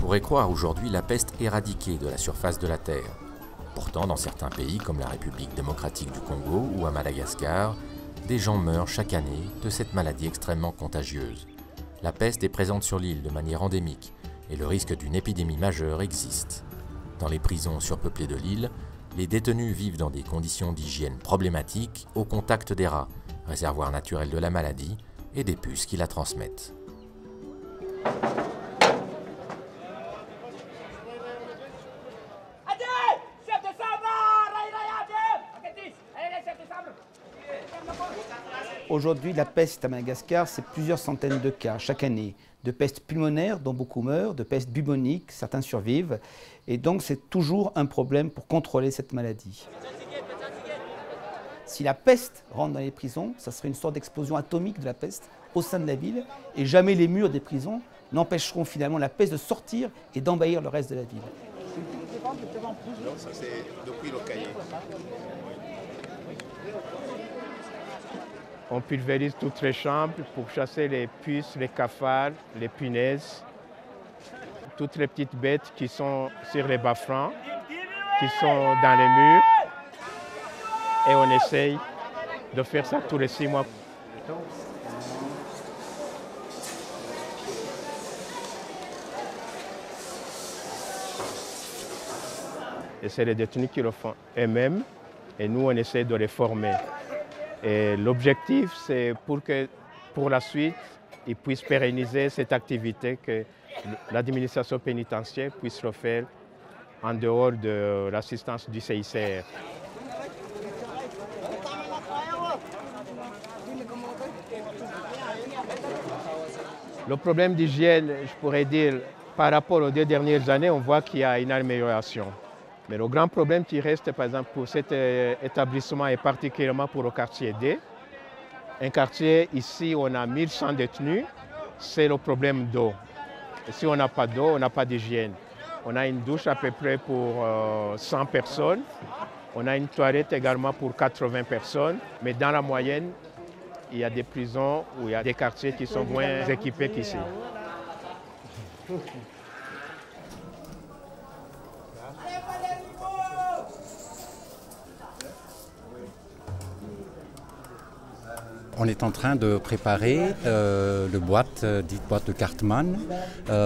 pourrait croire aujourd'hui la peste éradiquée de la surface de la Terre. Pourtant, dans certains pays comme la République démocratique du Congo ou à Madagascar, des gens meurent chaque année de cette maladie extrêmement contagieuse. La peste est présente sur l'île de manière endémique et le risque d'une épidémie majeure existe. Dans les prisons surpeuplées de l'île, les détenus vivent dans des conditions d'hygiène problématiques au contact des rats, réservoir naturel de la maladie, et des puces qui la transmettent. Aujourd'hui, la peste à Madagascar, c'est plusieurs centaines de cas chaque année. De peste pulmonaire, dont beaucoup meurent, de peste bubonique, certains survivent. Et donc, c'est toujours un problème pour contrôler cette maladie. Si la peste rentre dans les prisons, ça serait une sorte d'explosion atomique de la peste au sein de la ville. Et jamais les murs des prisons n'empêcheront finalement la peste de sortir et d'envahir le reste de la ville. Non, ça c'est depuis le cahier. On pulvérise toutes les chambres pour chasser les puces, les cafards, les punaises, toutes les petites bêtes qui sont sur les bas-francs, qui sont dans les murs. Et on essaye de faire ça tous les 6 mois. Et c'est les détenus qui le font eux-mêmes et nous on essaie de les former. Et l'objectif, c'est pour la suite, ils puissent pérenniser cette activité, que l'administration pénitentiaire puisse le faire en dehors de l'assistance du CICR. Le problème d'hygiène, je pourrais dire, par rapport aux 2 dernières années, on voit qu'il y a une amélioration. Mais le grand problème qui reste, par exemple, pour cet établissement et particulièrement pour le quartier D, un quartier ici où on a 1100 détenus, c'est le problème d'eau. Et si on n'a pas d'eau, on n'a pas d'hygiène. On a une douche à peu près pour 100 personnes. On a une toilette également pour 80 personnes. Mais dans la moyenne, il y a des prisons où il y a des quartiers qui sont moins équipés qu'ici. On est en train de préparer le boîte, dite boîte de Cartman,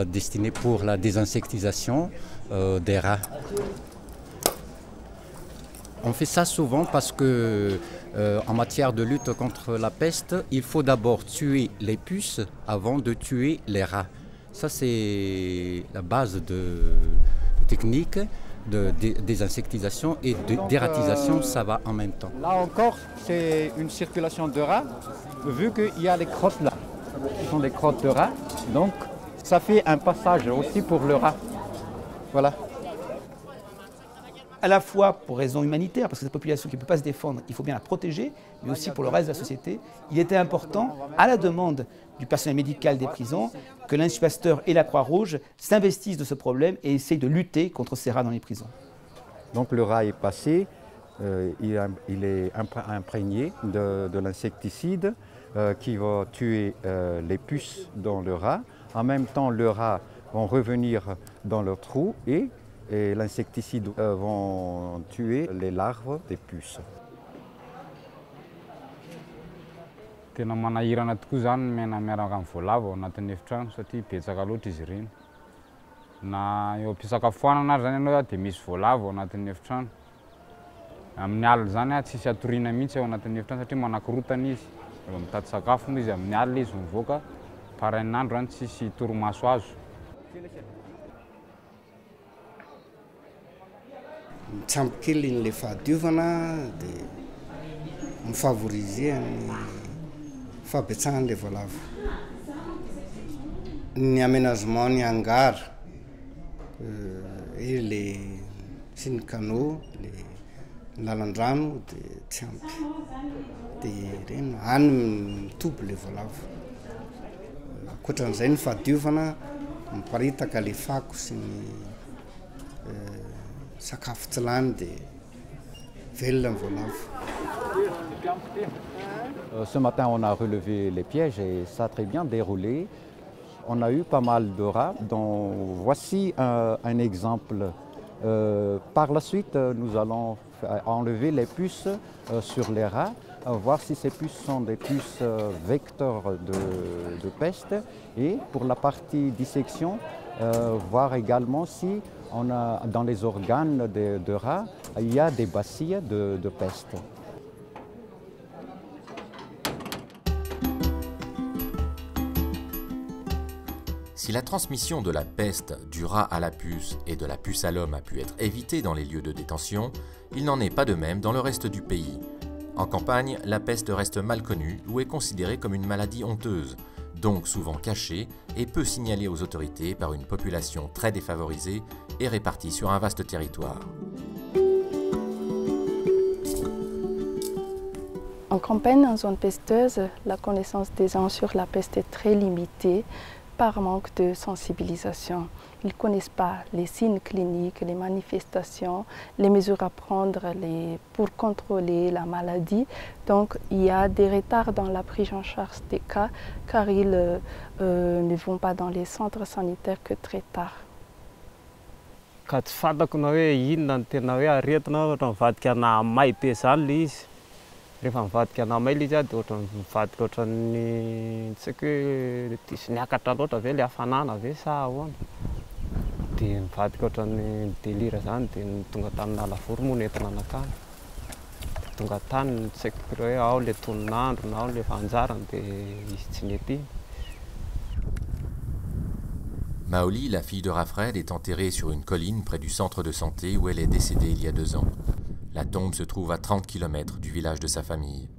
destinée pour la désinsectisation des rats. On fait ça souvent parce que en matière de lutte contre la peste, il faut d'abord tuer les puces avant de tuer les rats. Ça, c'est la base de technique de désinsectisation et d'ératisation, ça va en même temps. Là encore, c'est une circulation de rats, vu qu'il y a les crottes là. Ce sont des crottes de rats, donc ça fait un passage aussi pour le rat. Voilà. À la fois pour raisons humanitaires, parce que cette population qui ne peut pas se défendre, il faut bien la protéger, mais aussi pour le reste de la société, il était important, à la demande du personnel médical des prisons, que l'Institut Pasteur et la Croix-Rouge s'investissent de ce problème et essayent de lutter contre ces rats dans les prisons. Donc le rat est passé, il est imprégné de l'insecticide qui va tuer les puces dans le rat. En même temps, le rat va revenir dans leur trou et l'insecticide vont tuer les larves des puces. Tena manahirana tokoa zany miaraka amin'ny voalavo anatin'ny efitrano satria betsaka loatra izy ireny. Na eo am-pisakafoanana ary zany ianao dia misy voalavo anatin'ny efitrano. Amin'ny alina zany tsisy atoriana mihitsy ao anatin'ny efitrano satria manakorotana izy. Rehefa mitady sakafo moa izy amin'ny alina izy mivoaka, parain'andro zany tsisy torimaso azo. Mitsampy kely n'ilay fahadiovana dia mifavoriser ny fahabetsahan'ilay voalavo. Ny aménagement ny hangar et les sy ny canaux, ny lalan-drano dia tsy ampy. Dia ireny any mitoby ilay voalavo. Ankoatran'izay ny fahadiovana miparitaka ilay fako sy ny sakafo tsy lany dia velona ny voalavo. Ce matin, on a relevé les pièges et ça a très bien déroulé. on a eu pas mal de rats. Donc, voici un exemple. Par la suite, nous allons enlever les puces sur les rats, voir si ces puces sont des puces vecteurs de peste. Et pour la partie dissection, voir également si on a, dans les organes de rats, il y a des bacilles de peste. Si la transmission de la peste du rat à la puce et de la puce à l'homme a pu être évitée dans les lieux de détention, il n'en est pas de même dans le reste du pays. En campagne, la peste reste mal connue ou est considérée comme une maladie honteuse, donc souvent cachée et peu signalée aux autorités par une population très défavorisée et répartie sur un vaste territoire. En campagne, en zone pesteuse, la connaissance des gens sur la peste est très limitée par manque de sensibilisation. Ils ne connaissent pas les signes cliniques, les manifestations, les mesures à prendre pour contrôler la maladie. Donc il y a des retards dans la prise en charge des cas car ils ne vont pas dans les centres sanitaires que très tard. Ka tsy fantako na hoe inona no tena hoe aretina ohatra mivadika ana may be zany le izy. Rehefa mivadika ana may le izy dia ohatra mivadika ohatran'ny tsy haiko hoe diso niakatra loatra ve le hafanana ve sa ahoana. Dia mivadika ohatran'ny délire zany dia tonga tamin'ny alavoro moa nentina anakany. Tonga tany tsy haiko hoe ao le toninandro na ao le fanjarany dia izy tsy nety. Maoli, la fille de Rafred, est enterrée sur une colline près du centre de santé où elle est décédée il y a 2 ans. La tombe se trouve à 30 km du village de sa famille.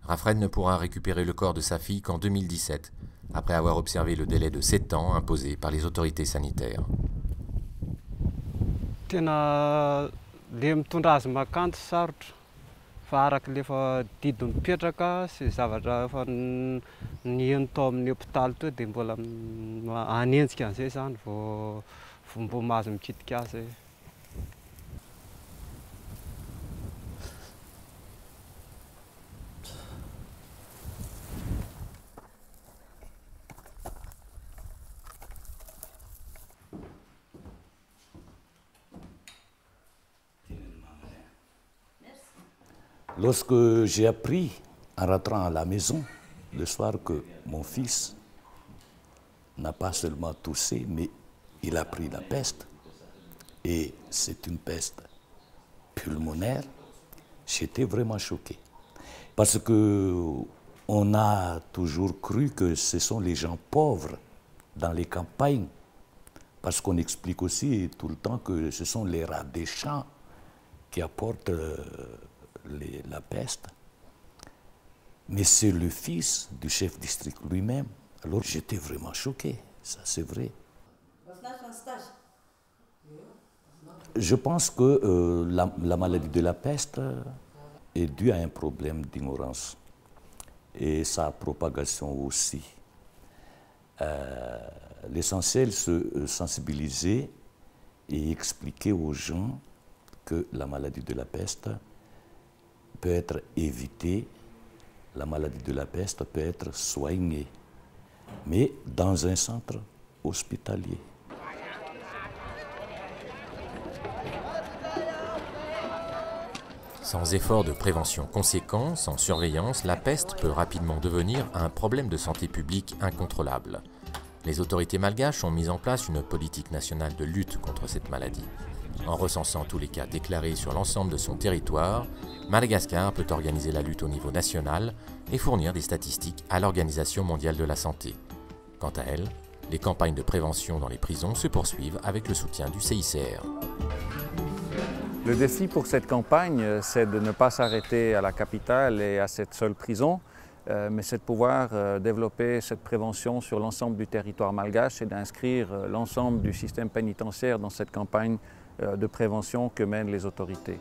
Rafred ne pourra récupérer le corps de sa fille qu'en 2017, après avoir observé le délai de 7 ans imposé par les autorités sanitaires. Tena le mitondra azy makanto sarotra fa araka le efa didiny mipetraka sy zavatra efa niheno tao amin'ny hôpitaly teo dia mbola hanenjika an'izay zany vao mbo mahazo mikitika azy. Lorsque j'ai appris, en rentrant à la maison, le soir, que mon fils n'a pas seulement toussé, mais il a pris la peste, et c'est une peste pulmonaire, j'étais vraiment choqué. Parce qu'on a toujours cru que ce sont les gens pauvres dans les campagnes, parce qu'on explique aussi tout le temps que ce sont les rats des champs qui apportent la peste, mais c'est le fils du chef district lui-même. Alors j'étais vraiment choqué, ça c'est vrai. Je pense que la maladie de la peste est due à un problème d'ignorance et sa propagation aussi. L'essentiel, c'est sensibiliser et expliquer aux gens que la maladie de la peste peut être évitée, la maladie de la peste peut être soignée, mais dans un centre hospitalier. Sans effort de prévention conséquent, sans surveillance, la peste peut rapidement devenir un problème de santé publique incontrôlable. Les autorités malgaches ont mis en place une politique nationale de lutte contre cette maladie. En recensant tous les cas déclarés sur l'ensemble de son territoire, Madagascar peut organiser la lutte au niveau national et fournir des statistiques à l'Organisation mondiale de la santé. Quant à elle, les campagnes de prévention dans les prisons se poursuivent avec le soutien du CICR. Le défi pour cette campagne, c'est de ne pas s'arrêter à la capitale et à cette seule prison, mais c'est de pouvoir développer cette prévention sur l'ensemble du territoire malgache et d'inscrire l'ensemble du système pénitentiaire dans cette campagne de prévention que mènent les autorités.